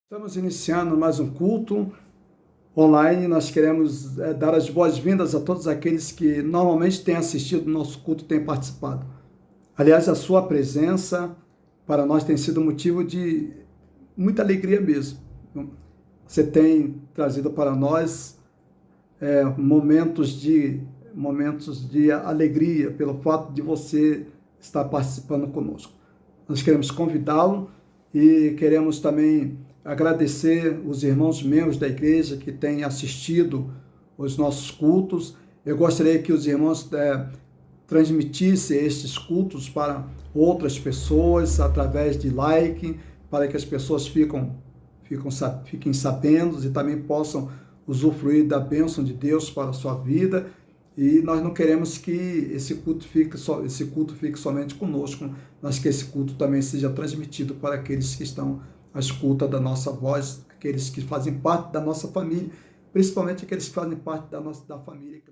Estamos iniciando mais um culto online. Nós queremos dar as boas-vindas a todos aqueles que normalmente têm assistido o nosso culto e têm participado. Aliás, a sua presença para nós tem sido motivo de muita alegria mesmo. Você tem trazido para nós momentos de alegria pelo fato de você estar participando conosco. Nós queremos convidá-lo e queremos também agradecer os irmãos membros da igreja que têm assistido os nossos cultos. Eu gostaria que os irmãos transmitissem estes cultos para outras pessoas através de like, para que as pessoas fiquem sabendo e também possam usufruir da bênção de Deus para a sua vida. E nós não queremos que esse culto fique somente conosco, mas que esse culto também seja transmitido para aqueles que estão à escuta da nossa voz, aqueles que fazem parte da nossa família, principalmente aqueles que fazem parte da família.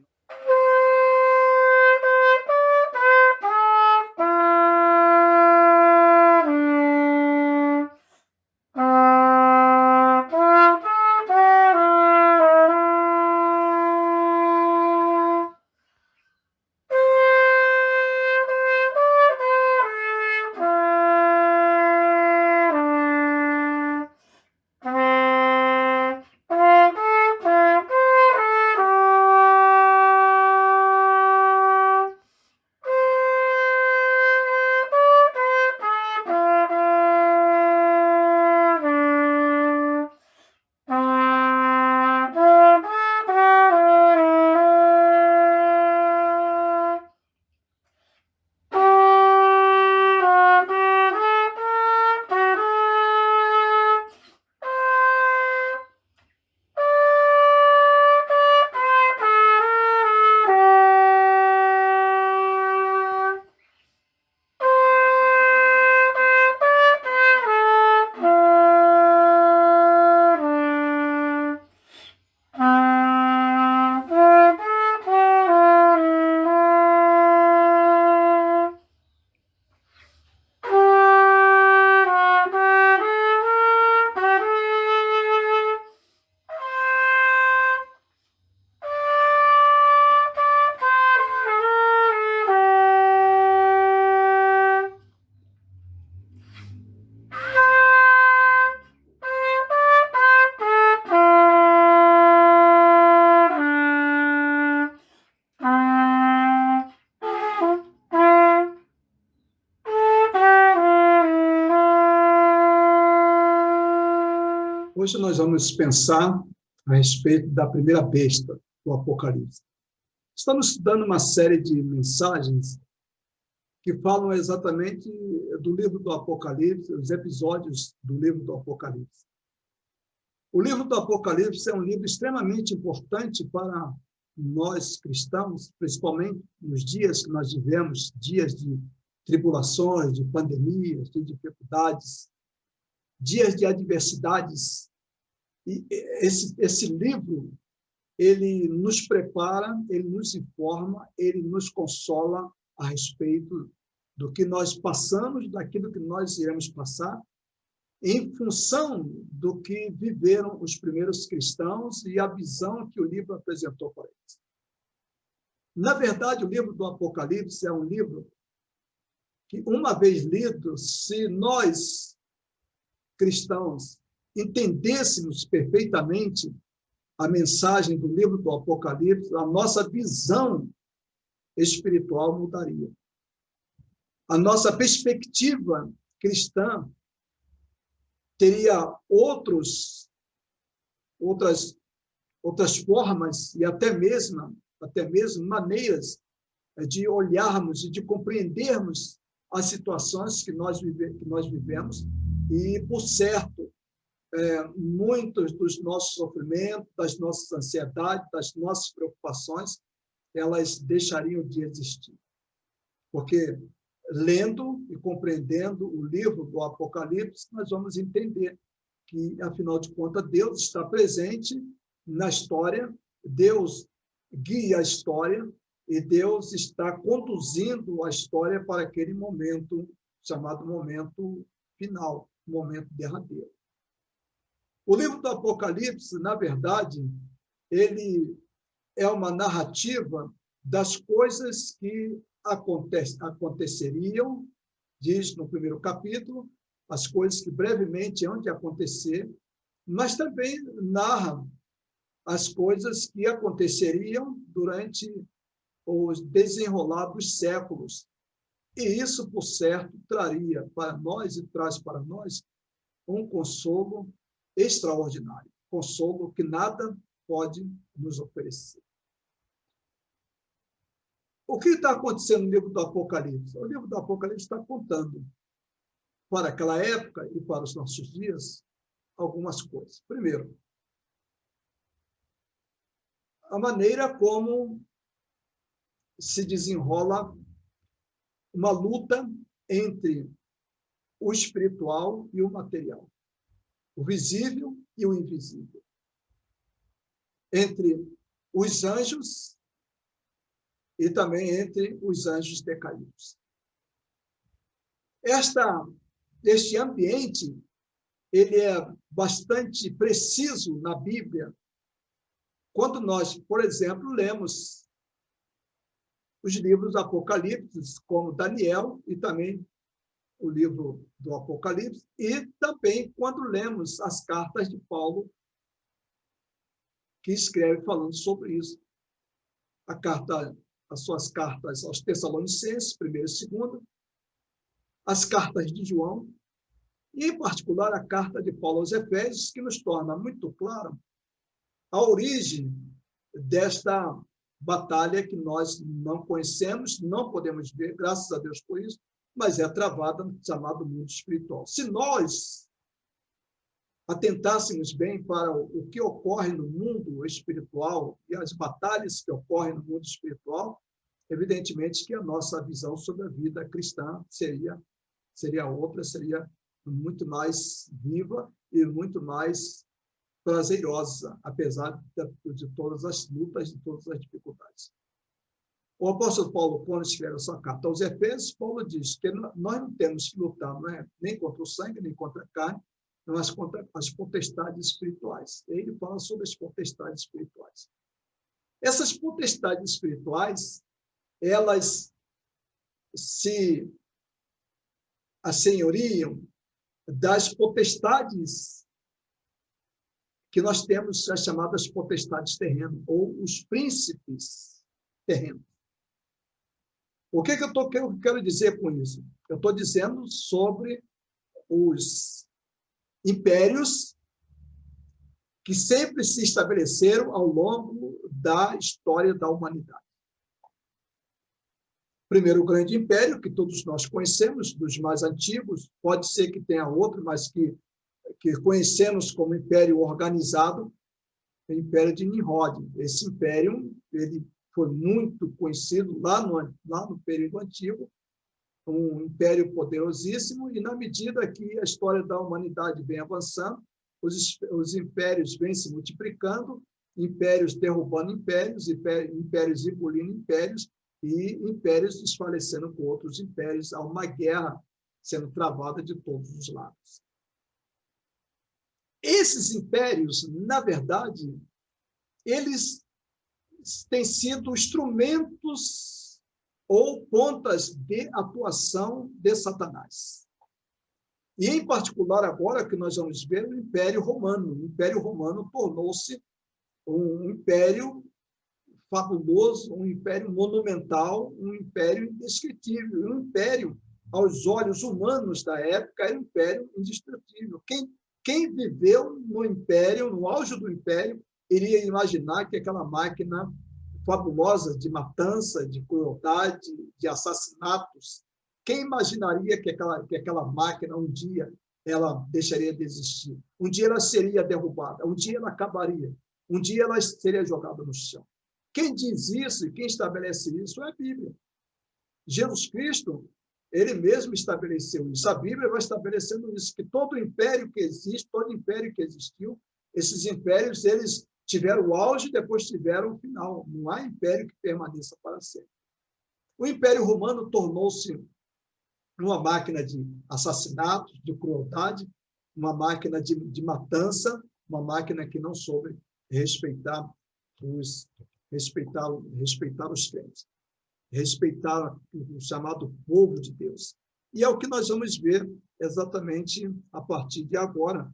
Hoje nós vamos pensar a respeito da primeira besta do Apocalipse. Estamos estudando uma série de mensagens que falam exatamente do livro do Apocalipse, os episódios do livro do Apocalipse. O livro do Apocalipse é um livro extremamente importante para nós cristãos, principalmente nos dias que nós vivemos, dias de tribulações, de pandemias, de dificuldades, dias de adversidades. E esse livro, ele nos prepara, ele nos informa, ele nos consola a respeito do que nós passamos, daquilo que nós iremos passar, em função do que viveram os primeiros cristãos e a visão que o livro apresentou para eles. Na verdade, o livro do Apocalipse é um livro que, uma vez lido, se nós, cristãos, entendêssemos perfeitamente a mensagem do livro do Apocalipse, a nossa visão espiritual mudaria. A nossa perspectiva cristã teria outras formas e até mesmo maneiras de olharmos e de compreendermos as situações que nós vivemos e, por certo, muitos dos nossos sofrimentos, das nossas ansiedades, das nossas preocupações, elas deixariam de existir. Porque, lendo e compreendendo o livro do Apocalipse, nós vamos entender que, afinal de contas, Deus está presente na história, Deus guia a história e Deus está conduzindo a história para aquele momento chamado momento final, momento derradeiro. O livro do Apocalipse, na verdade, ele é uma narrativa das coisas que aconteceriam, diz no primeiro capítulo, as coisas que brevemente hão de acontecer, mas também narra as coisas que aconteceriam durante os desenrolar dos séculos. E isso, por certo, traria para nós e traz para nós um consolo extraordinário, consolo que nada pode nos oferecer. O que está acontecendo no livro do Apocalipse? O livro do Apocalipse está contando para aquela época e para os nossos dias algumas coisas. Primeiro, a maneira como se desenrola uma luta entre o espiritual e o material, o visível e o invisível, entre os anjos e também entre os anjos decaídos. Este ambiente ele é bastante preciso na Bíblia, quando nós, por exemplo, lemos os livros do Apocalipse, como Daniel, e também o livro do Apocalipse, e também quando lemos as cartas de Paulo, que escreve falando sobre isso. As suas cartas aos Tessalonicenses, 1ª e 2ª, as cartas de João, e, em particular, a carta de Paulo aos Efésios, que nos torna muito claro a origem desta batalha que nós não conhecemos, não podemos ver, graças a Deus por isso, mas é travada no chamado mundo espiritual. Se nós atentássemos bem para o que ocorre no mundo espiritual e as batalhas que ocorrem no mundo espiritual, evidentemente que a nossa visão sobre a vida cristã seria outra, seria muito mais viva e muito mais prazerosa, apesar de todas as lutas, de todas as dificuldades. O apóstolo Paulo, quando escreve a sua carta aos Efésios, Paulo diz que nós não temos que lutar nem contra o sangue, nem contra a carne, mas contra as potestades espirituais. Ele fala sobre as potestades espirituais. Essas potestades espirituais, elas se assenhoriam das potestades que nós temos, as chamadas potestades terrenas, ou os príncipes terrenos. O que eu quero dizer com isso? Eu estou dizendo sobre os impérios que sempre se estabeleceram ao longo da história da humanidade. Primeiro, o grande império, que todos nós conhecemos, dos mais antigos, pode ser que tenha outro, mas que conhecemos como império organizado, o império de Nimrod. Esse império ele foi muito conhecido lá no período antigo, um império poderosíssimo, e na medida que a história da humanidade vem avançando, os impérios vêm se multiplicando, impérios derrubando impérios, impérios engolindo impérios, e impérios desfalecendo com outros impérios. Há uma guerra sendo travada de todos os lados. Esses impérios, na verdade, eles têm sido instrumentos ou pontas de atuação de Satanás. E, em particular, agora que nós vamos ver o Império Romano. O Império Romano tornou-se um império fabuloso, um império monumental, um império indescritível, um império, aos olhos humanos da época, era um império indestrutível. Quem viveu no império, no auge do império, iria imaginar que aquela máquina fabulosa de matança, de crueldade, de assassinatos, quem imaginaria que aquela máquina um dia ela deixaria de existir? Um dia ela seria derrubada, um dia ela acabaria, um dia ela seria jogada no chão. Quem diz isso e quem estabelece isso é a Bíblia. Jesus Cristo, ele mesmo estabeleceu isso. A Bíblia vai estabelecendo isso, que todo império que existe, todo império que existiu, esses impérios, eles tiveram o auge e depois tiveram o final. Não há império que permaneça para sempre. O Império Romano tornou-se uma máquina de assassinatos, de crueldade, uma máquina de matança, uma máquina que não soube respeitar os crentes, respeitar o chamado povo de Deus. E é o que nós vamos ver exatamente a partir de agora.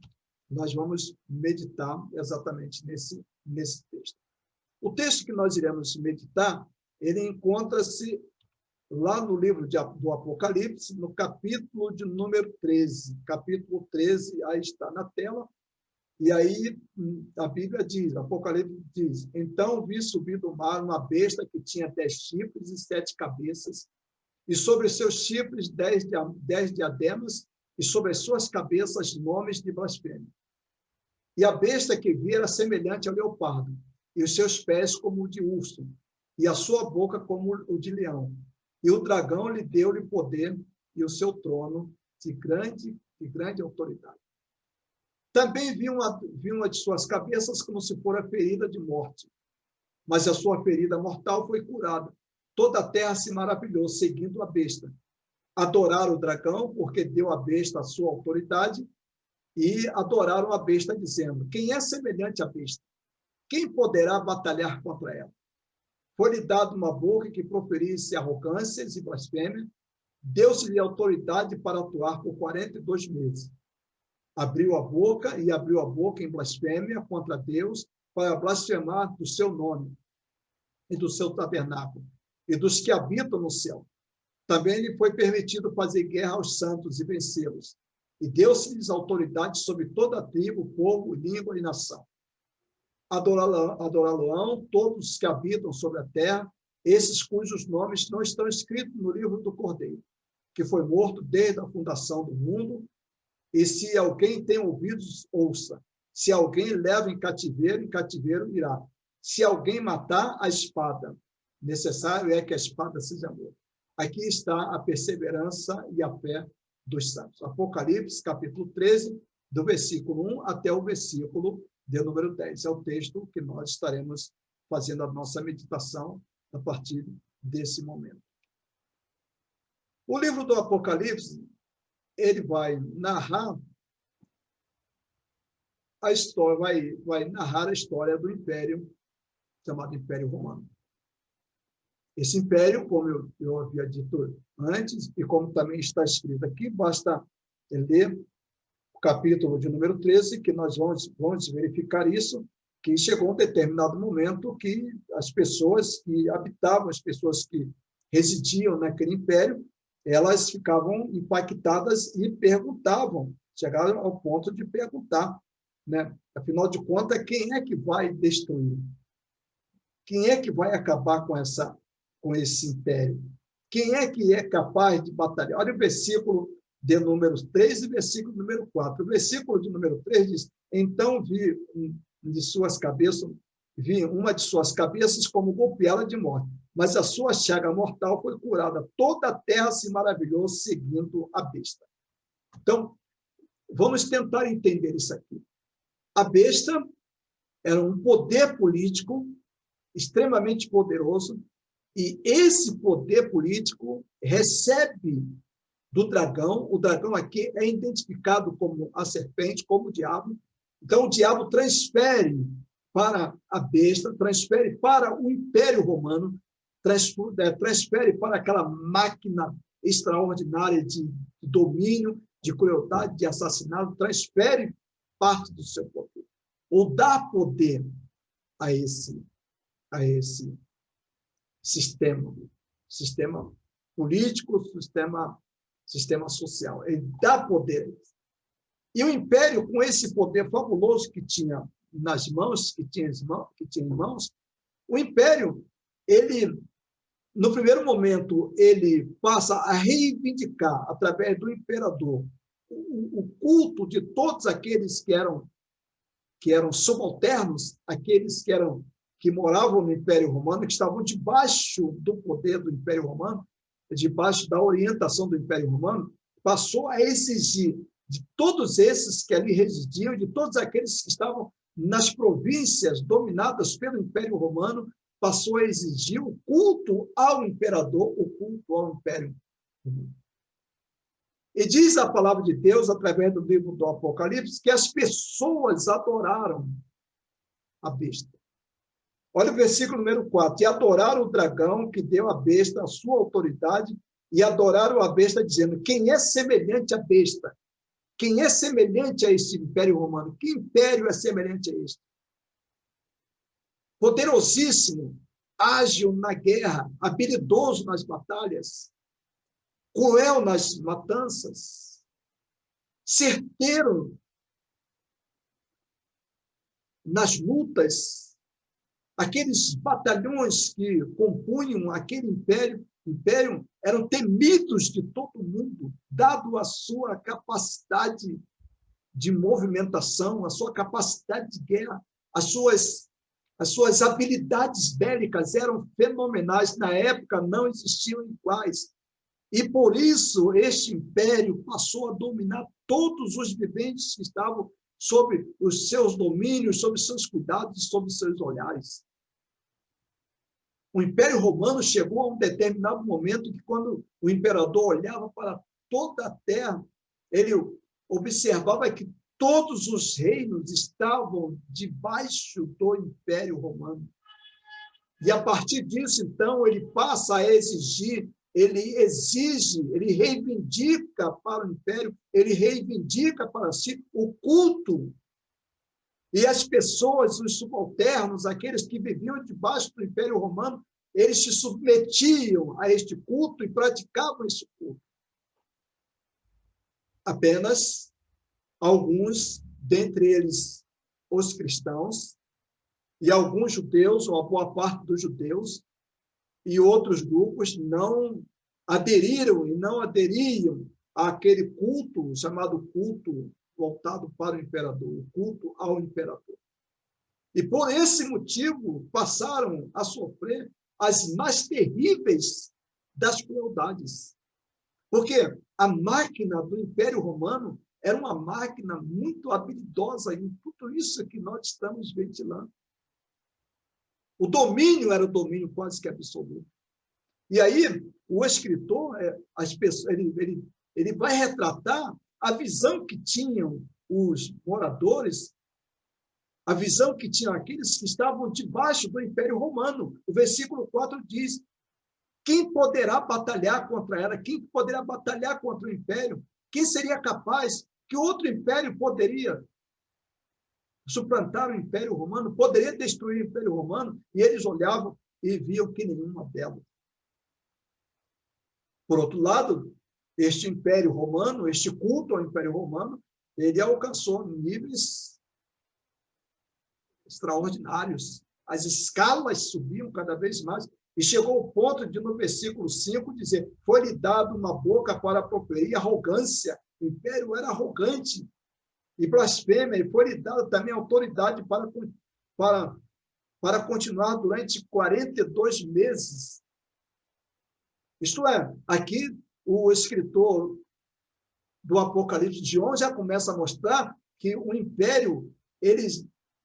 Nós vamos meditar exatamente nesse texto. O texto que nós iremos meditar, ele encontra-se lá no livro do Apocalipse, no capítulo de número 13. Capítulo 13, aí está na tela. E aí a Bíblia diz, Apocalipse diz, então vi subir do mar uma besta que tinha 10 chifres e 7 cabeças, e sobre os seus chifres 10 diademas, e sobre as suas cabeças nomes de blasfêmia. E a besta que vi era semelhante ao leopardo, e os seus pés como o de urso, e a sua boca como o de leão. E o dragão lhe deu-lhe poder e o seu trono de grande autoridade. Também vi uma de suas cabeças como se fora ferida de morte, mas a sua ferida mortal foi curada. Toda a terra se maravilhou, seguindo a besta. Adoraram o dragão, porque deu à besta a sua autoridade, e adoraram a besta, dizendo, quem é semelhante à besta? Quem poderá batalhar contra ela? Foi-lhe dado uma boca que proferisse arrogâncias e blasfêmia, deu-se-lhe autoridade para atuar por 42 meses. Abriu a boca em blasfêmia contra Deus, para blasfemar do seu nome e do seu tabernáculo, e dos que habitam no céu. Também lhe foi permitido fazer guerra aos santos e vencê-los, e deu-se-lhes autoridade sobre toda a tribo, povo, língua e nação. Adorá-lo-ão todos os que habitam sobre a terra, esses cujos nomes não estão escritos no livro do Cordeiro, que foi morto desde a fundação do mundo. E se alguém tem ouvidos, ouça. Se alguém leva em cativeiro irá. Se alguém matar, a espada. Necessário é que a espada seja morta. Aqui está a perseverança e a fé dos santos. Apocalipse, capítulo 13, do versículo 1 até o versículo de número 10. É o texto que nós estaremos fazendo a nossa meditação a partir desse momento. O livro do Apocalipse, ele vai narrar a história, vai narrar a história do império chamado Império Romano. Esse império, como eu havia dito antes, e como também está escrito aqui, basta ler o capítulo de número 13, que nós vamos verificar isso, que chegou um determinado momento que as pessoas que habitavam, as pessoas que residiam naquele império, elas ficavam impactadas e perguntavam, chegaram ao ponto de perguntar, né? Afinal de contas, quem é que vai destruir? Quem é que vai acabar com esse império? Quem é que é capaz de batalhar? Olha o versículo de número 3 e versículo número 4. O versículo de número 3 diz, então vi uma de suas cabeças como golpeada de morte, mas a sua chaga mortal foi curada. Toda a terra se maravilhou seguindo a besta. Então, vamos tentar entender isso aqui. A besta era um poder político extremamente poderoso, e esse poder político recebe do dragão. O dragão aqui é identificado como a serpente, como o diabo. Então, o diabo transfere para a besta, transfere para o Império Romano, transfere para aquela máquina extraordinária de domínio, de crueldade, de assassinato, transfere parte do seu poder, ou dá poder a esse sistema político, sistema social. Ele dá poder. E o império, com esse poder fabuloso que tinha nas mãos, que tinha em mãos, o império, ele, no primeiro momento, ele passa a reivindicar, através do imperador, o culto de todos aqueles que eram subalternos, aqueles que moravam no Império Romano, que estavam debaixo do poder do Império Romano, debaixo da orientação do Império Romano, passou a exigir de todos esses que ali residiam, de todos aqueles que estavam nas províncias dominadas pelo Império Romano, passou a exigir o culto ao imperador, o culto ao Império Romano. E diz a palavra de Deus, através do livro do Apocalipse, que as pessoas adoraram a besta. Olha o versículo número 4. E adoraram o dragão que deu à besta a sua autoridade, e adoraram a besta, dizendo: quem é semelhante à besta? Quem é semelhante a este império romano? Que império é semelhante a este? Poderosíssimo, ágil na guerra, habilidoso nas batalhas, cruel nas matanças, certeiro nas lutas. Aqueles batalhões que compunham aquele império eram temidos de todo mundo, dado a sua capacidade de movimentação, a sua capacidade de guerra, as suas habilidades bélicas eram fenomenais. Na época não existiam iguais. E por isso este império passou a dominar todos os viventes que estavam sob os seus domínios, sob os seus cuidados, sob os seus olhares. O Império Romano chegou a um determinado momento que, quando o imperador olhava para toda a terra, ele observava que todos os reinos estavam debaixo do Império Romano. E, a partir disso, então, ele passa a exigir, ele exige, ele reivindica para o Império, ele reivindica para si o culto. E as pessoas, os subalternos, aqueles que viviam debaixo do Império Romano, eles se submetiam a este culto e praticavam esse culto. Apenas alguns, dentre eles os cristãos, e alguns judeus, ou a boa parte dos judeus, e outros grupos não aderiram e não aderiam àquele culto, chamado culto voltado para o imperador, o culto ao imperador. E por esse motivo passaram a sofrer as mais terríveis das crueldades. Porque a máquina do Império Romano era uma máquina muito habilidosa em tudo isso que nós estamos ventilando. O domínio era o domínio quase que absoluto. E aí, o escritor, as pessoas, ele vai retratar a visão que tinham os moradores, a visão que tinham aqueles que estavam debaixo do Império Romano. O versículo 4 diz: quem poderá batalhar contra ela? Quem poderá batalhar contra o Império? Quem seria capaz? Que outro império poderia suplantar o Império Romano? Poderia destruir o Império Romano? E eles olhavam e viam que nenhuma delas. Por outro lado, este Império Romano, este culto ao Império Romano, ele alcançou níveis extraordinários. As escalas subiam cada vez mais e chegou ao ponto de, no versículo 5, dizer: foi-lhe dado uma boca para proferir arrogância. O império era arrogante e blasfêmia, e foi-lhe dado também autoridade para continuar durante 42 meses. Isto é, aqui o escritor do Apocalipse de João já começa a mostrar que o império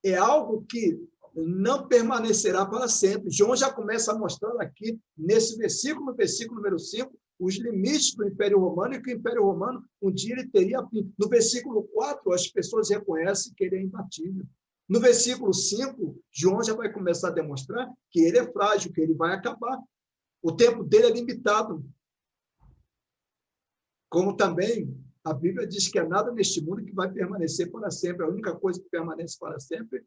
é algo que não permanecerá para sempre. João já começa a mostrar aqui, nesse versículo, no versículo número 5, os limites do Império Romano, e que o Império Romano, um dia, ele teria fim. No versículo 4, as pessoas reconhecem que ele é imbatível. No versículo 5, João já vai começar a demonstrar que ele é frágil, que ele vai acabar. O tempo dele é limitado. Como também a Bíblia diz que há nada neste mundo que vai permanecer para sempre. A única coisa que permanece para sempre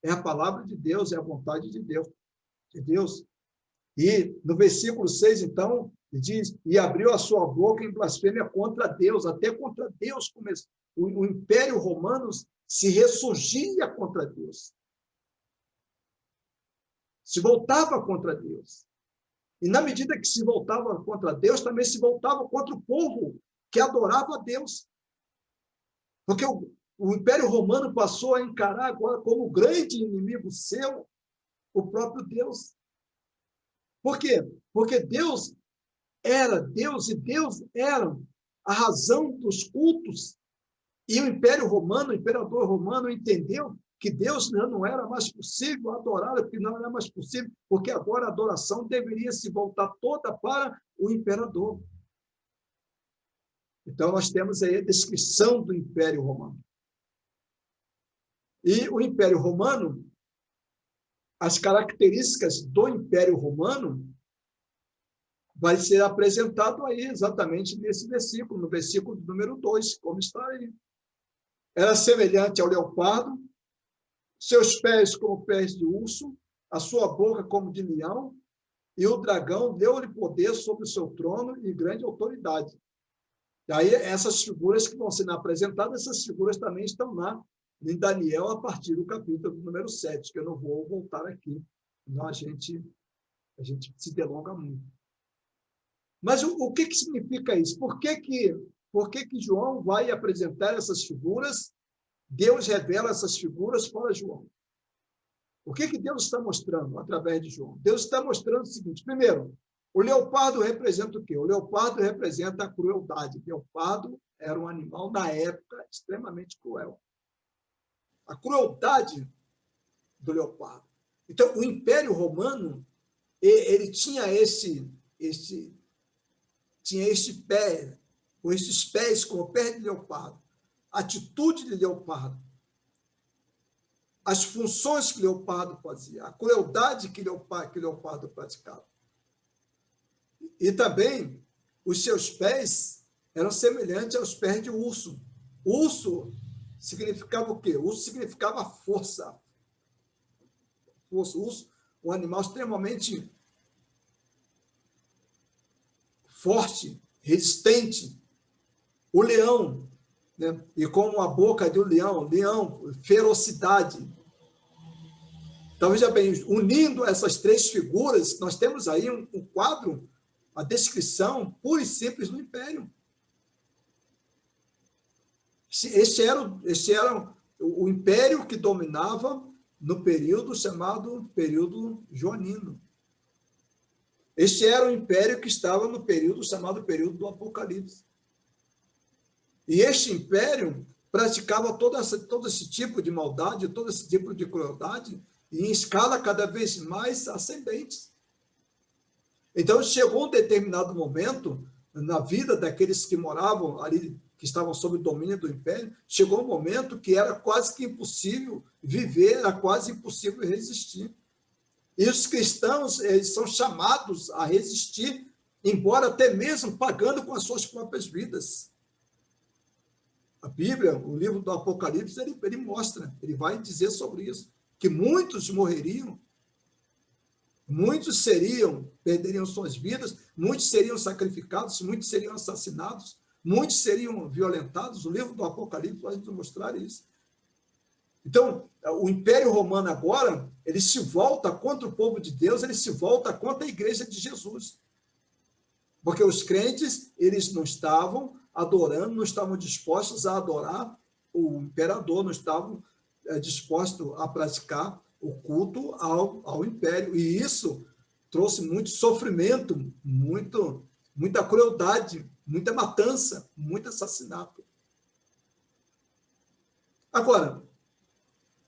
é a palavra de Deus, é a vontade de Deus. E no versículo 6, então, diz: e abriu a sua boca em blasfêmia contra Deus. Até contra Deus começou. O Império Romano se ressurgia contra Deus. Se voltava contra Deus. E na medida que se voltava contra Deus, também se voltava contra o povo que adorava a Deus. Porque o Império Romano passou a encarar agora como grande inimigo seu o próprio Deus. Por quê? Porque Deus era Deus e Deus era a razão dos cultos. E o Império Romano, o imperador romano, entendeu que Deus não era mais possível adorar, que não era mais possível, porque agora a adoração deveria se voltar toda para o imperador. Então, nós temos aí a descrição do Império Romano. E o Império Romano, as características do Império Romano vai ser apresentado aí exatamente nesse versículo, no versículo número 2, como está aí. Era semelhante ao leopardo, seus pés como pés de urso, a sua boca como de leão, e o dragão deu-lhe poder sobre o seu trono e grande autoridade. E aí, essas figuras que vão sendo apresentadas, essas figuras também estão lá em Daniel, a partir do capítulo número 7, que eu não vou voltar aqui, senão a gente se delonga muito. Mas o que significa isso? Por que João vai apresentar essas figuras? Deus revela essas figuras para João. O que Deus está mostrando através de João? Deus está mostrando o seguinte: primeiro, o leopardo representa o quê? O leopardo representa a crueldade. O leopardo era um animal, na época, extremamente cruel. A crueldade do leopardo. Então, o Império Romano, ele tinha esse pé, com esses pés como pé de leopardo, atitude de leopardo, as funções que leopardo fazia, a crueldade que leopardo praticava. E também os seus pés eram semelhantes aos pés de urso. Urso significava o quê? Urso significava força. Urso, um animal extremamente forte, resistente. O leão, né? E como a boca de um leão, ferocidade. Então, veja bem, unindo essas três figuras, nós temos aí um quadro, a descrição pura e simples do Império. Este era o Império que dominava no período chamado período joanino. Este era o Império que estava no período chamado período do Apocalipse. E este Império praticava todo esse tipo de maldade, todo esse tipo de crueldade, em escala cada vez mais ascendente. Então, chegou um determinado momento na vida daqueles que moravam ali, que estavam sob o domínio do Império, chegou um momento que era quase que impossível viver, era quase impossível resistir. E os cristãos, eles são chamados a resistir, embora até mesmo pagando com as suas próprias vidas. A Bíblia, o livro do Apocalipse, ele mostra, ele vai dizer sobre isso, que muitos morreriam, muitos perderiam suas vidas, muitos seriam sacrificados, muitos seriam assassinados, muitos seriam violentados. O livro do Apocalipse vai nos mostrar isso. Então, o Império Romano agora, ele se volta contra o povo de Deus, ele se volta contra a igreja de Jesus. Porque os crentes, eles não estavam adorando, não estavam dispostos a adorar o imperador, não estavam dispostos a praticar o culto ao império. E isso trouxe muito sofrimento, muita crueldade, muita matança, muito assassinato. Agora,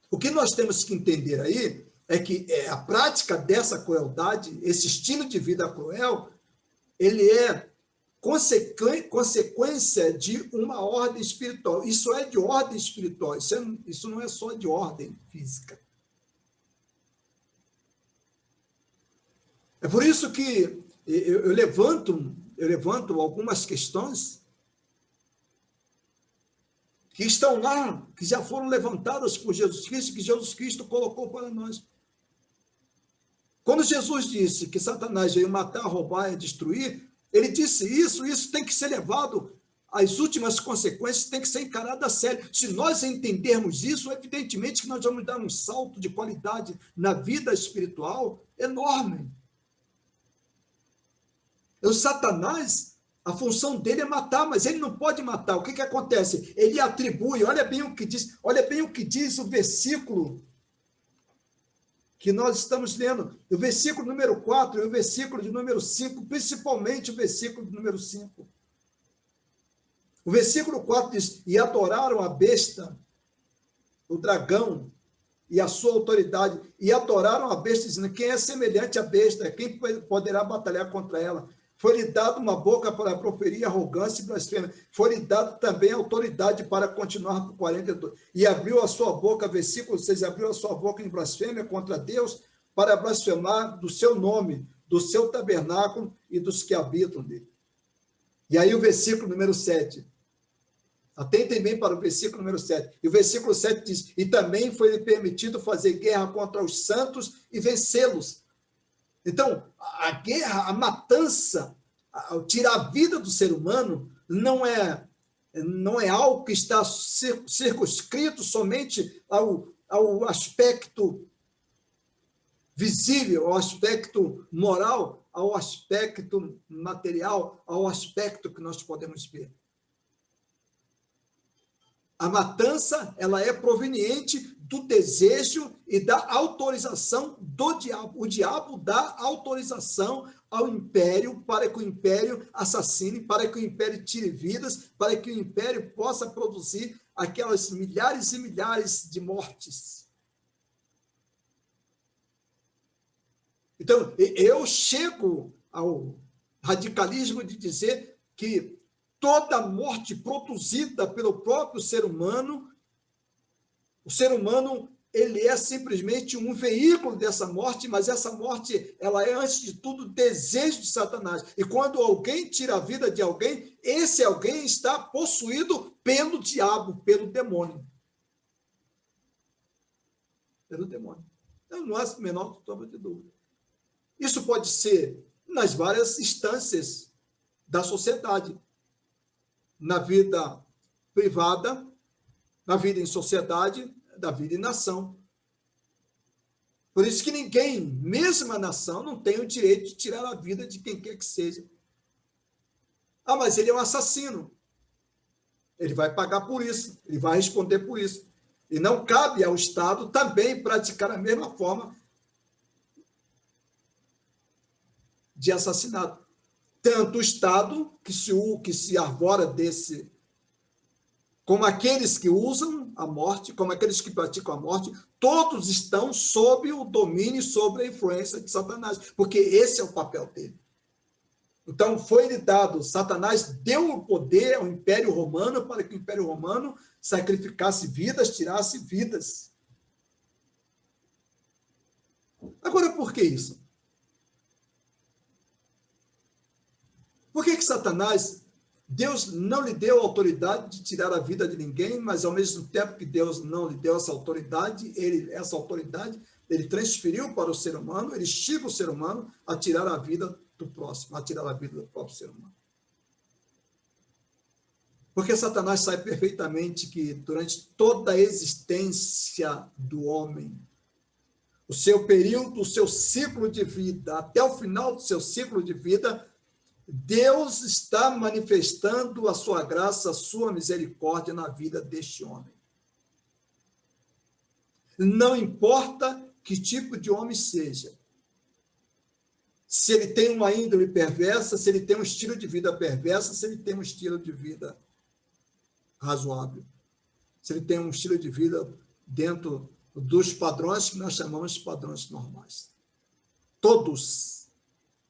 o que nós temos que entender aí é que a prática dessa crueldade, esse estilo de vida cruel, ele é consequência de uma ordem espiritual. Isso é de ordem espiritual, isso não é só de ordem física. É por isso que eu levanto algumas questões que estão lá, que já foram levantadas por Jesus Cristo, que Jesus Cristo colocou para nós. Quando Jesus disse que Satanás veio matar, roubar e destruir, ele disse isso tem que ser levado, as últimas consequências têm que ser encaradas a sério. Se nós entendermos isso, evidentemente que nós vamos dar um salto de qualidade na vida espiritual enorme. O Satanás, a função dele é matar, mas ele não pode matar. O que acontece? Ele atribui, olha bem o que diz o versículo que nós estamos lendo, o versículo número 4 e o versículo de número 5, principalmente o versículo de número 5. O versículo 4 diz: e adoraram a besta, o dragão, e a sua autoridade, e adoraram a besta, dizendo: quem é semelhante à besta? Quem poderá batalhar contra ela? Foi-lhe dado uma boca para proferir arrogância e blasfêmia. Foi-lhe dado também autoridade para continuar por 42. E abriu a sua boca, versículo 6, abriu a sua boca em blasfêmia contra Deus para blasfemar do seu nome, do seu tabernáculo e dos que habitam nele. E aí o versículo número 7. Atentem bem para o versículo número 7. E o versículo 7 diz: e também foi-lhe permitido fazer guerra contra os santos e vencê-los. Então, a guerra, a matança, tirar a vida do ser humano, não é algo que está circunscrito somente ao aspecto visível, ao aspecto moral, ao aspecto material, ao aspecto que nós podemos ver. A matança, ela é proveniente do desejo e da autorização do diabo. O diabo dá autorização ao império para que o império assassine, para que o império tire vidas, para que o império possa produzir aquelas milhares e milhares de mortes. Então, eu chego ao radicalismo de dizer que toda morte produzida pelo próprio ser humano, o ser humano, ele é simplesmente um veículo dessa morte, mas essa morte, ela é, antes de tudo, desejo de Satanás. E quando alguém tira a vida de alguém, esse alguém está possuído pelo diabo, pelo demônio. Pelo demônio. Então, não há a menor sombra de dúvida. Isso pode ser nas várias instâncias da sociedade. Na vida privada, na vida em sociedade, da vida em nação. Por isso que ninguém, mesmo a nação, não tem o direito de tirar a vida de quem quer que seja. Ah, mas ele é um assassino. Ele vai pagar por isso, ele vai responder por isso. E não cabe ao Estado também praticar a mesma forma de assassinato. Tanto o Estado, que se arvora desse, como aqueles que usam a morte, como aqueles que praticam a morte, todos estão sob o domínio, sob a influência de Satanás, porque esse é o papel dele. Então, foi-lhe dado, Satanás deu o poder ao Império Romano para que o Império Romano sacrificasse vidas, tirasse vidas. Agora, por que isso? Por que Satanás, Deus não lhe deu autoridade de tirar a vida de ninguém, mas ao mesmo tempo que Deus não lhe deu essa autoridade, ele transferiu para o ser humano, ele estica o ser humano a tirar a vida do próximo, a tirar a vida do próprio ser humano. Porque Satanás sabe perfeitamente que durante toda a existência do homem, o seu período, o seu ciclo de vida, até o final do seu ciclo de vida, Deus está manifestando a sua graça, a sua misericórdia na vida deste homem. Não importa que tipo de homem seja. Se ele tem uma índole perversa, se ele tem um estilo de vida perverso, se ele tem um estilo de vida razoável. Se ele tem um estilo de vida dentro dos padrões que nós chamamos de padrões normais. Todos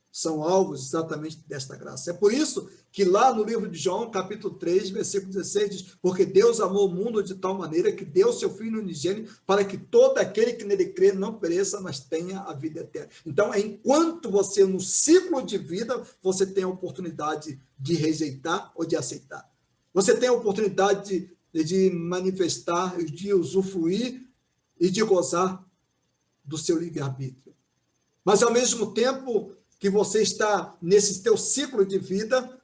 são alvos exatamente desta graça. É por isso que lá no livro de João, capítulo 3, versículo 16, diz: porque Deus amou o mundo de tal maneira que deu seu Filho unigênito para que todo aquele que nele crê não pereça, mas tenha a vida eterna. Então, enquanto você, no ciclo de vida, você tem a oportunidade de rejeitar ou de aceitar. Você tem a oportunidade de manifestar, de usufruir e de gozar do seu livre-arbítrio. Mas, ao mesmo tempo que você está nesse teu ciclo de vida,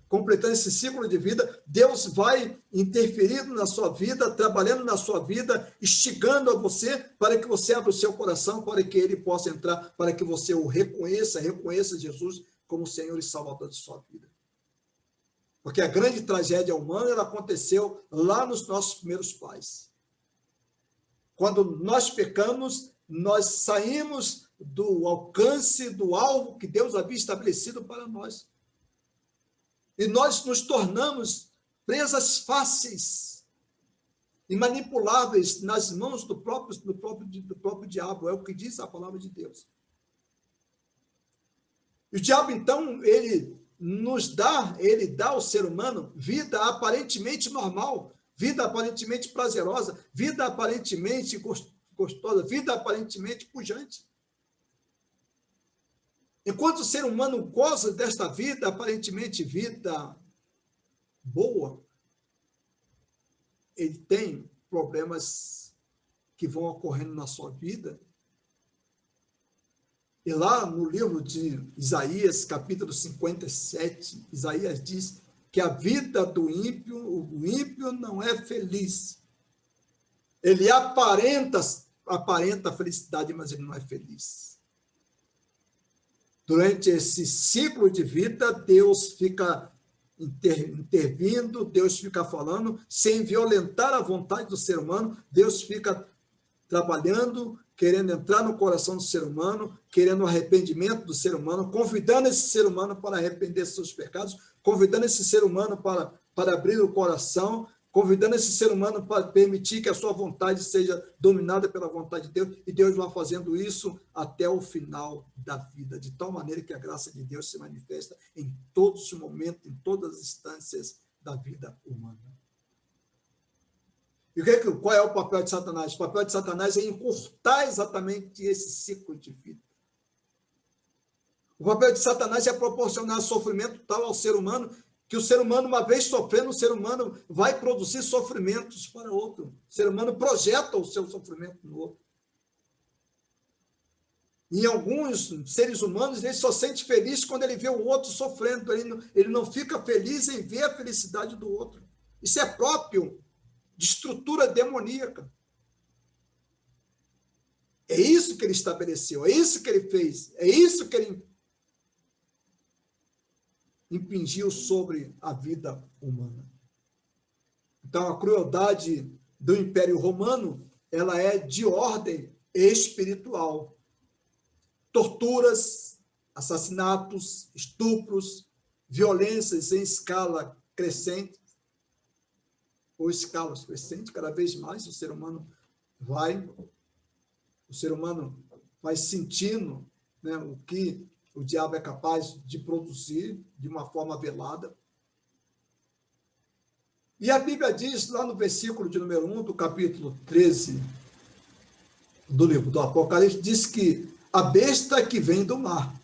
completando esse ciclo de vida, Deus vai interferindo na sua vida, trabalhando na sua vida, instigando a você para que você abra o seu coração, para que ele possa entrar, para que você o reconheça Jesus como Senhor e Salvador de sua vida. Porque a grande tragédia humana, ela aconteceu lá nos nossos primeiros pais. Quando nós pecamos, nós saímos do alcance, do alvo que Deus havia estabelecido para nós. E nós nos tornamos presas fáceis e manipuláveis nas mãos do próprio diabo, é o que diz a palavra de Deus. E o diabo, então, ele dá ao ser humano vida aparentemente normal, vida aparentemente prazerosa, vida aparentemente gostosa, vida aparentemente pujante. Enquanto o ser humano goza desta vida, aparentemente vida boa, ele tem problemas que vão ocorrendo na sua vida. E lá no livro de Isaías, capítulo 57, Isaías diz que a vida do ímpio, o ímpio não é feliz. Ele aparenta felicidade, mas ele não é feliz. Durante esse ciclo de vida, Deus fica intervindo, Deus fica falando, sem violentar a vontade do ser humano, Deus fica trabalhando, querendo entrar no coração do ser humano, querendo o arrependimento do ser humano, convidando esse ser humano para arrepender seus pecados, convidando esse ser humano para abrir o coração, convidando esse ser humano para permitir que a sua vontade seja dominada pela vontade de Deus, e Deus vai fazendo isso até o final da vida, de tal maneira que a graça de Deus se manifesta em todos os momentos, em todas as instâncias da vida humana. E qual é o papel de Satanás? O papel de Satanás é encurtar exatamente esse ciclo de vida. O papel de Satanás é proporcionar sofrimento tal ao ser humano, que o ser humano, uma vez sofrendo, o ser humano vai produzir sofrimentos para outro. O ser humano projeta o seu sofrimento no outro. Em alguns seres humanos, ele só sente feliz quando ele vê o outro sofrendo. Ele não fica feliz em ver a felicidade do outro. Isso é próprio de estrutura demoníaca. É isso que ele estabeleceu, é isso que ele fez, é isso que ele impingiu sobre a vida humana. Então, a crueldade do Império Romano, ela é de ordem espiritual. Torturas, assassinatos, estupros, violências em escala crescente, ou escalas crescentes, cada vez mais o ser humano vai sentindo, né, o que o diabo é capaz de produzir de uma forma velada. E a Bíblia diz, lá no versículo de número 1 do capítulo 13 do livro do Apocalipse, diz que a besta que vem do mar.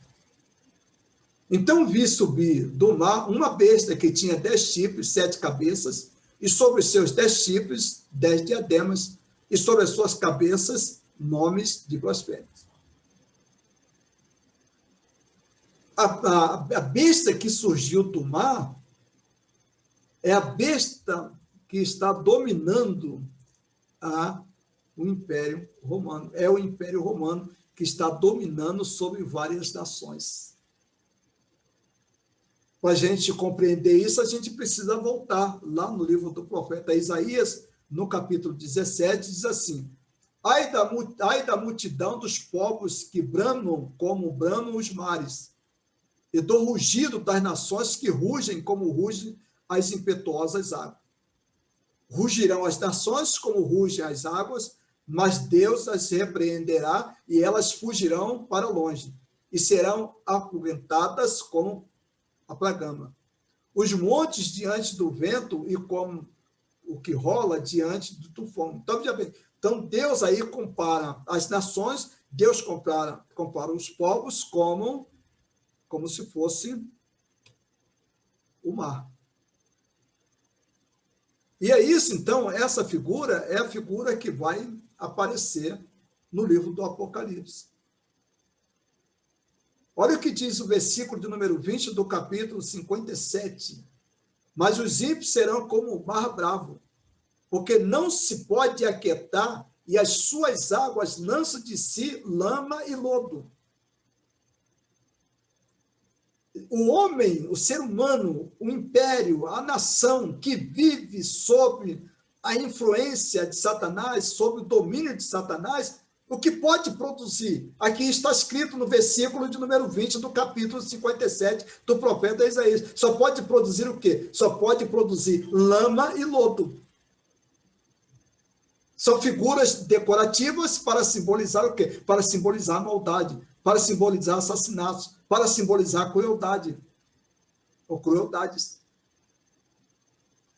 Então vi subir do mar uma besta que tinha 10 chifres, 7 cabeças, e sobre os seus 10 chifres, 10 diademas, e sobre as suas cabeças, nomes de blasfêmias. A besta que surgiu do mar é a besta que está dominando o Império Romano. É o Império Romano que está dominando sobre várias nações. Para a gente compreender isso, a gente precisa voltar lá no livro do profeta Isaías, no capítulo 17, diz assim: ai da multidão dos povos que bramam como bramam os mares, e do rugido das nações que rugem como rugem as impetuosas águas. Rugirão as nações como rugem as águas, mas Deus as repreenderá e elas fugirão para longe, e serão acorrentadas como a plagama. Os montes diante do vento e como o que rola diante do tufão. Então, veja bem, então Deus aí compara as nações, Deus compara os povos como se fosse o mar. E é isso, então, essa figura é a figura que vai aparecer no livro do Apocalipse. Olha o que diz o versículo de número 20 do capítulo 57. Mas os ímpios serão como o mar bravo, porque não se pode aquietar, e as suas águas lançam de si lama e lodo. O homem, o ser humano, o império, a nação que vive sob a influência de Satanás, sob o domínio de Satanás, o que pode produzir? Aqui está escrito no versículo de número 20 do capítulo 57 do profeta Isaías. Só pode produzir o quê? Só pode produzir lama e lodo. São figuras decorativas para simbolizar o quê? Para simbolizar a maldade, para simbolizar assassinatos, para simbolizar a crueldade, ou crueldades,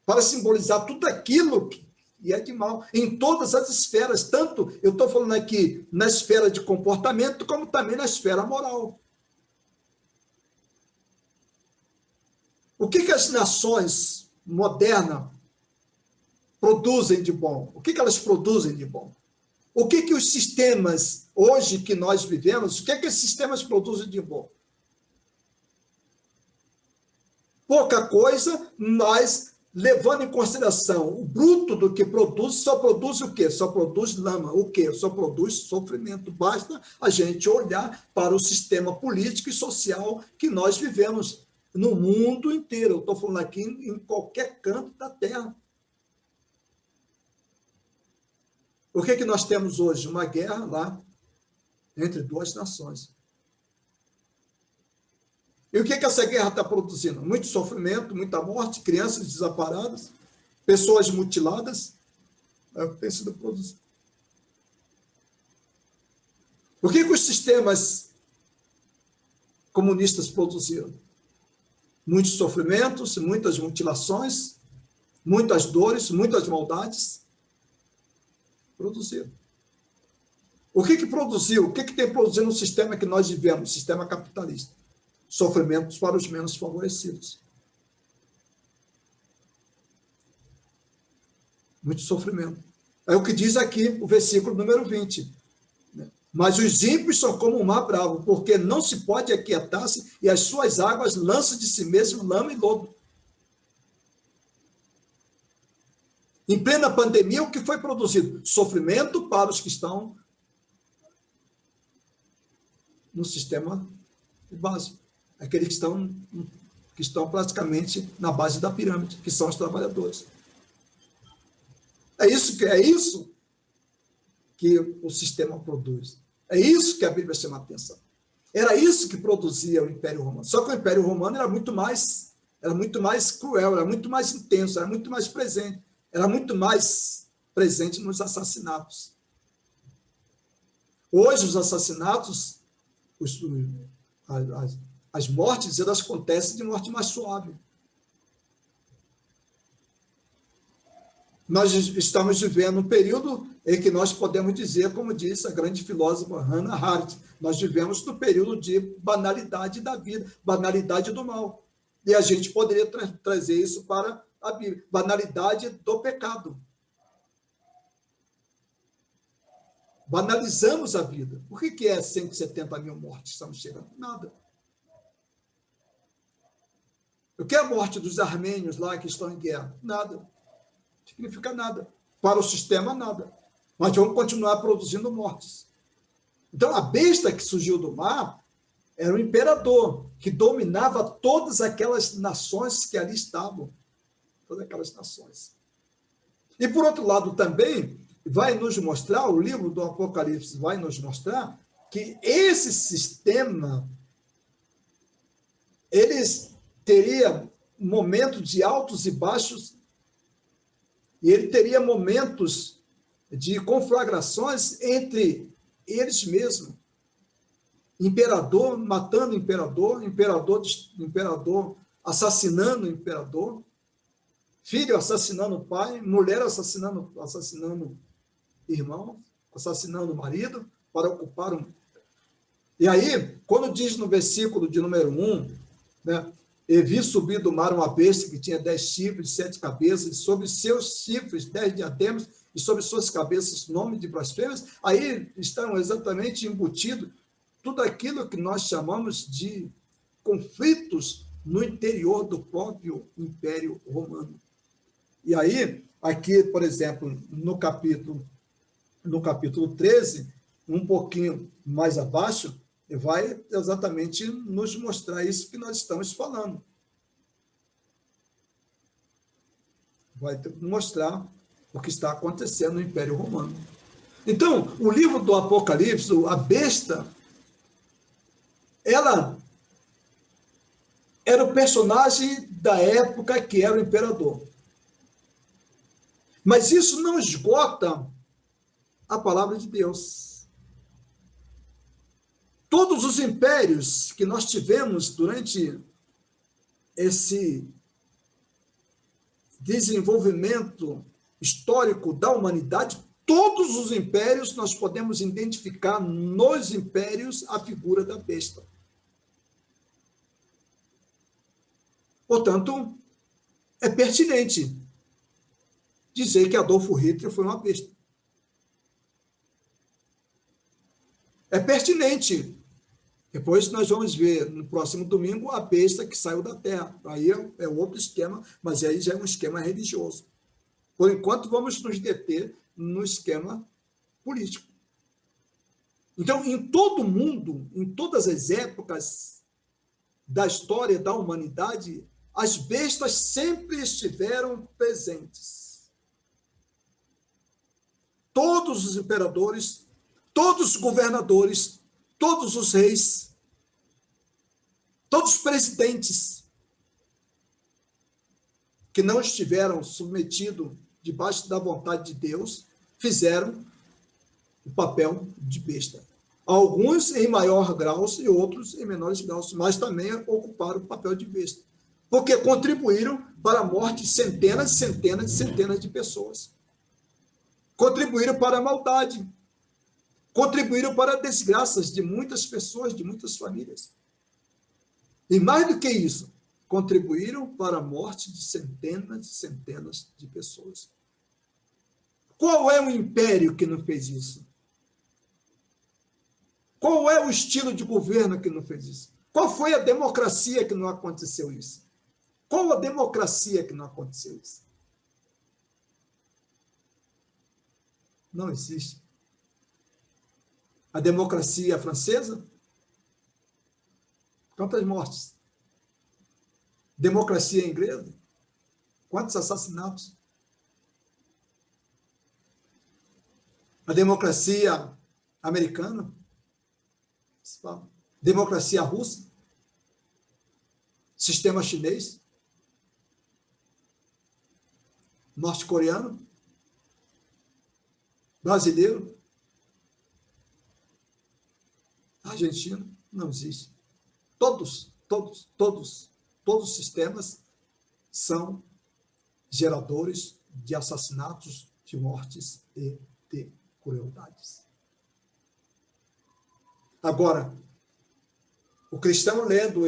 para simbolizar tudo aquilo que é de mal, em todas as esferas, tanto, eu estou falando aqui, na esfera de comportamento, como também na esfera moral. O que as nações modernas produzem de bom? O que elas produzem de bom? O que os sistemas, hoje que nós vivemos, o que esses sistemas produzem de bom? Pouca coisa, nós, levando em consideração o bruto do que produz, só produz o quê? Só produz lama. O quê? Só produz sofrimento. Basta a gente olhar para o sistema político e social que nós vivemos no mundo inteiro. Eu estou falando aqui em qualquer canto da Terra. O que nós temos hoje? Uma guerra lá entre duas nações. E o que essa guerra está produzindo? Muito sofrimento, muita morte, crianças desamparadas, pessoas mutiladas. É o que tem sido produzido. O que os sistemas comunistas produziram? Muitos sofrimentos, muitas mutilações, muitas dores, muitas maldades. Produziram. O que produziu? O que tem produzido no sistema que nós vivemos, sistema capitalista? Sofrimentos para os menos favorecidos. Muito sofrimento. É o que diz aqui o versículo número 20. Mas os ímpios são como um mar bravo, porque não se pode aquietar-se, e as suas águas lançam de si mesmo lama e lodo. Em plena pandemia, o que foi produzido? Sofrimento para os que estão no sistema de base. Aqueles que estão praticamente na base da pirâmide, que são os trabalhadores. É isso que o sistema produz. É isso que a Bíblia chama a atenção. Era isso que produzia o Império Romano. Só que o Império Romano era muito mais cruel, era muito mais intenso, era muito mais presente. Era muito mais presente nos assassinatos. Hoje, os assassinatos, as mortes, elas acontecem de morte mais suave. Nós estamos vivendo um período em que nós podemos dizer, como disse a grande filósofa Hannah Arendt, nós vivemos no período de banalidade da vida, banalidade do mal. E a gente poderia trazer isso para a Bíblia, banalidade do pecado. Banalizamos a vida. O que é 170 mil mortes? Estamos chegando? Nada. O que é a morte dos armênios lá que estão em guerra? Nada. Não significa nada. Para o sistema, nada. Mas vamos continuar produzindo mortes. Então, a besta que surgiu do mar era o imperador, que dominava todas aquelas nações que ali estavam. Todas aquelas nações. E, por outro lado, também vai nos mostrar, o livro do Apocalipse vai nos mostrar que esse sistema, eles teria momentos de altos e baixos, e ele teria momentos de conflagrações entre eles mesmos. Imperador matando imperador, imperador assassinando imperador, filho assassinando pai, mulher assassinando irmão, assassinando marido, para ocupar um. E aí, quando diz no versículo de número 1, né, e vi subir do mar uma besta que tinha 10 chifres, 7 cabeças, e sobre seus chifres 10 diademas, e sobre suas cabeças nome de blasfêmias. Aí estão exatamente embutidos tudo aquilo que nós chamamos de conflitos no interior do próprio Império Romano. E aí, aqui, por exemplo, no capítulo 13, um pouquinho mais abaixo, vai exatamente nos mostrar isso que nós estamos falando. Vai mostrar o que está acontecendo no Império Romano. Então, o livro do Apocalipse, a besta, ela era o personagem da época que era o imperador. Mas isso não esgota a palavra de Deus. Todos os impérios que nós tivemos durante esse desenvolvimento histórico da humanidade, todos os impérios nós podemos identificar nos impérios a figura da besta. Portanto, é pertinente dizer que Adolfo Hitler foi uma besta. É pertinente. Depois nós vamos ver no próximo domingo a besta que saiu da terra. Aí é outro esquema, mas aí já é um esquema religioso. Por enquanto, vamos nos deter no esquema político. Então, em todo mundo, em todas as épocas da história da humanidade, as bestas sempre estiveram presentes. Todos os imperadores, todos os governadores, todos os reis, todos os presidentes que não estiveram submetidos debaixo da vontade de Deus, fizeram o papel de besta. Alguns em maior grau e outros em menores graus, mas também ocuparam o papel de besta, porque contribuíram para a morte de centenas e centenas e centenas de pessoas. Contribuíram para a maldade, contribuíram para desgraças de muitas pessoas, de muitas famílias. E mais do que isso, contribuíram para a morte de centenas e centenas de pessoas. Qual é o império que não fez isso? Qual é o estilo de governo que não fez isso? Qual foi a democracia que não aconteceu isso? Qual a democracia que não aconteceu isso? Não existe. A democracia francesa? Quantas mortes? Democracia inglesa? Quantos assassinatos? A democracia americana? Democracia russa? Sistema chinês? Norte-coreano? Brasileiro? Argentino? Não existe. Todos os sistemas são geradores de assassinatos, de mortes e de crueldades. Agora, o cristão lendo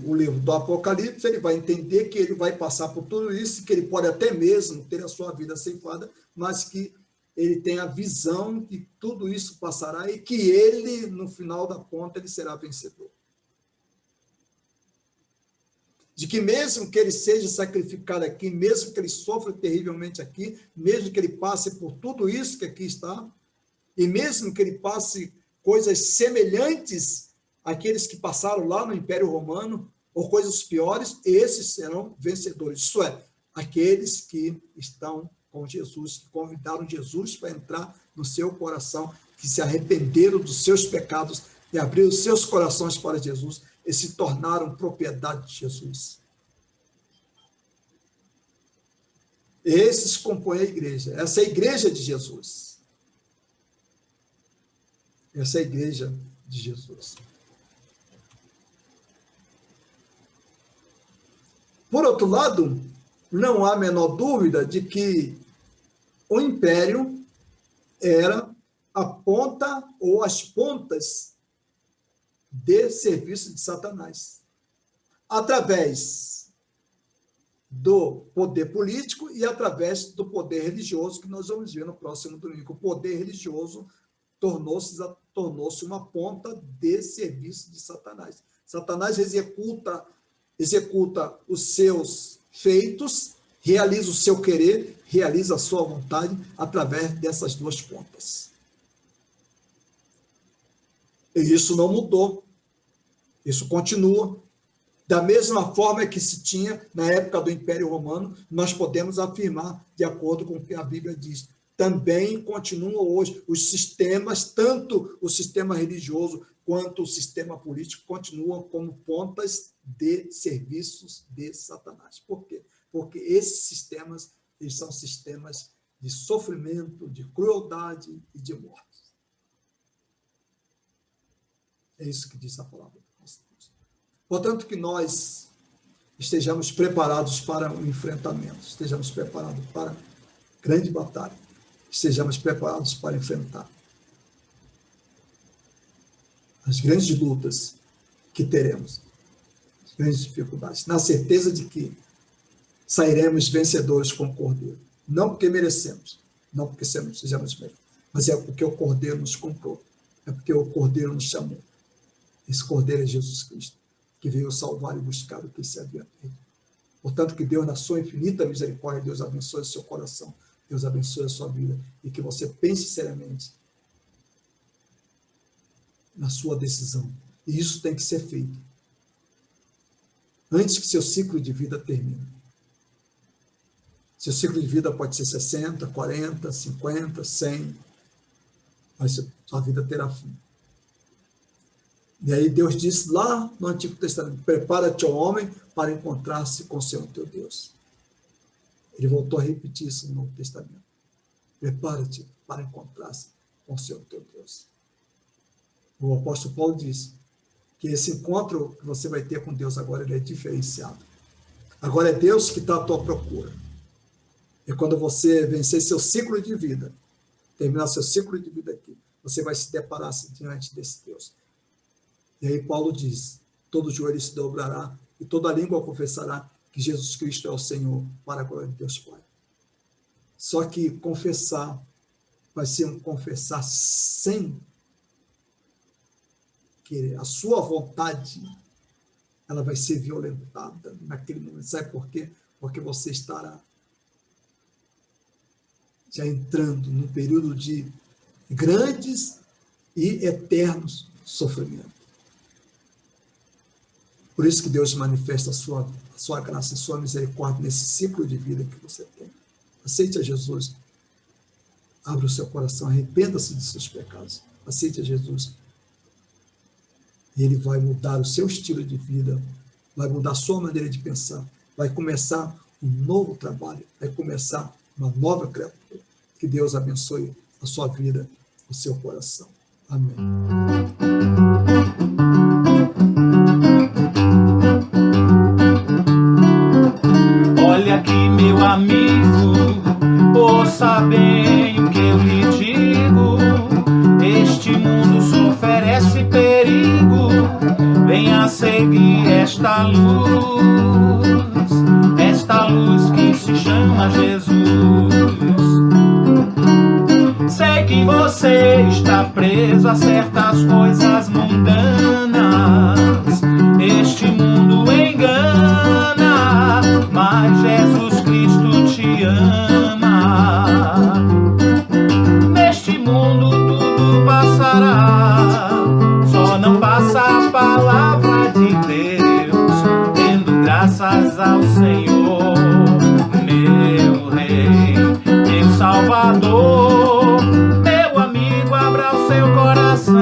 o livro do Apocalipse, ele vai entender que ele vai passar por tudo isso, que ele pode até mesmo ter a sua vida ceifada, mas que ele tem a visão que tudo isso passará e que ele, no final da conta, ele será vencedor. De que mesmo que ele seja sacrificado aqui, mesmo que ele sofra terrivelmente aqui, mesmo que ele passe por tudo isso que aqui está, e mesmo que ele passe coisas semelhantes àqueles que passaram lá no Império Romano, ou coisas piores, esses serão vencedores. Isso é, aqueles que estão com Jesus, que convidaram Jesus para entrar no seu coração, que se arrependeram dos seus pecados e abriram os seus corações para Jesus e se tornaram propriedade de Jesus. Esses compõem a igreja. Essa é a igreja de Jesus. Essa é a igreja de Jesus. Por outro lado, não há a menor dúvida de que o império era a ponta ou as pontas de serviço de Satanás, através do poder político e através do poder religioso, que nós vamos ver no próximo domingo. O poder religioso tornou-se uma ponta de serviço de Satanás. Satanás executa os seus feitos, realiza o seu querer, realiza a sua vontade através dessas duas pontas. E isso não mudou. Isso continua. Da mesma forma que se tinha na época do Império Romano, nós podemos afirmar, de acordo com o que a Bíblia diz, também continuam hoje os sistemas, tanto o sistema religioso quanto o sistema político, continuam como pontas de serviços de Satanás. Por quê? Porque esses sistemas, eles são sistemas de sofrimento, de crueldade e de morte. É isso que diz a palavra de Deus. Portanto, que nós estejamos preparados para o enfrentamento, estejamos preparados para a grande batalha, estejamos preparados para enfrentar as grandes lutas que teremos, as grandes dificuldades, na certeza de que sairemos vencedores com o Cordeiro. Não porque merecemos, não porque sejamos bem, mas é porque o Cordeiro nos comprou, é porque o Cordeiro nos chamou. Esse Cordeiro é Jesus Cristo, que veio salvar e buscar o que se havia perdido. Portanto, que Deus, na sua infinita misericórdia, Deus abençoe o seu coração, Deus abençoe a sua vida, e que você pense seriamente na sua decisão. E isso tem que ser feito antes que seu ciclo de vida termine. Seu ciclo de vida pode ser 60, 40, 50, 100, mas sua vida terá fim. E aí Deus disse lá no Antigo Testamento: prepara-te, ó homem, para encontrar-se com o Senhor teu Deus. Ele voltou a repetir isso no Novo Testamento. Prepara-te para encontrar-se com o Senhor teu Deus. O apóstolo Paulo diz que esse encontro que você vai ter com Deus agora, ele é diferenciado. Agora é Deus que está à tua procura. E quando você vencer seu ciclo de vida, terminar seu ciclo de vida aqui, você vai se deparar diante desse Deus. E aí Paulo diz: todo joelho se dobrará e toda língua confessará que Jesus Cristo é o Senhor, para a glória de Deus Pai. Só que confessar vai ser um confessar sem querer. A sua vontade, ela vai ser violentada naquele momento. Sabe por quê? Porque você estará já entrando num período de grandes e eternos sofrimentos. Por isso que Deus manifesta a sua graça, a sua misericórdia nesse ciclo de vida que você tem. Aceite a Jesus. Abra o seu coração, arrependa-se de seus pecados. Aceite a Jesus. E Ele vai mudar o seu estilo de vida, vai mudar a sua maneira de pensar, vai começar um novo trabalho, vai começar uma nova criatura. Que Deus abençoe a sua vida, o seu coração. Amém. Olha aqui, meu amigo, ouça bem o que eu lhe digo. Este mundo só oferece perigo. Venha seguir esta luz que se chama Jesus. Sei que você está preso a certas coisas mundanas. Este mundo engana, mas Jesus Cristo te ama. Neste mundo tudo passará, só não passa a palavra de Deus, tendo graças ao Senhor, meu Rei, meu Salvador. Meu amigo, abra o seu coração,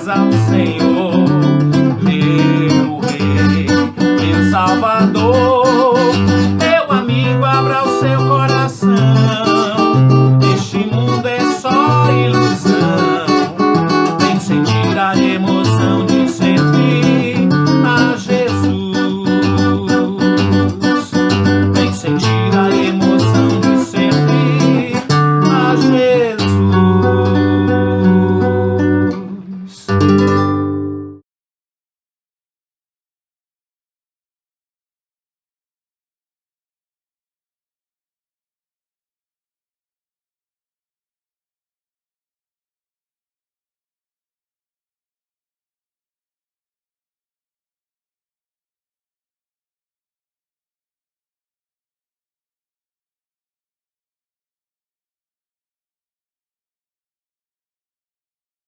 graças ao Senhor.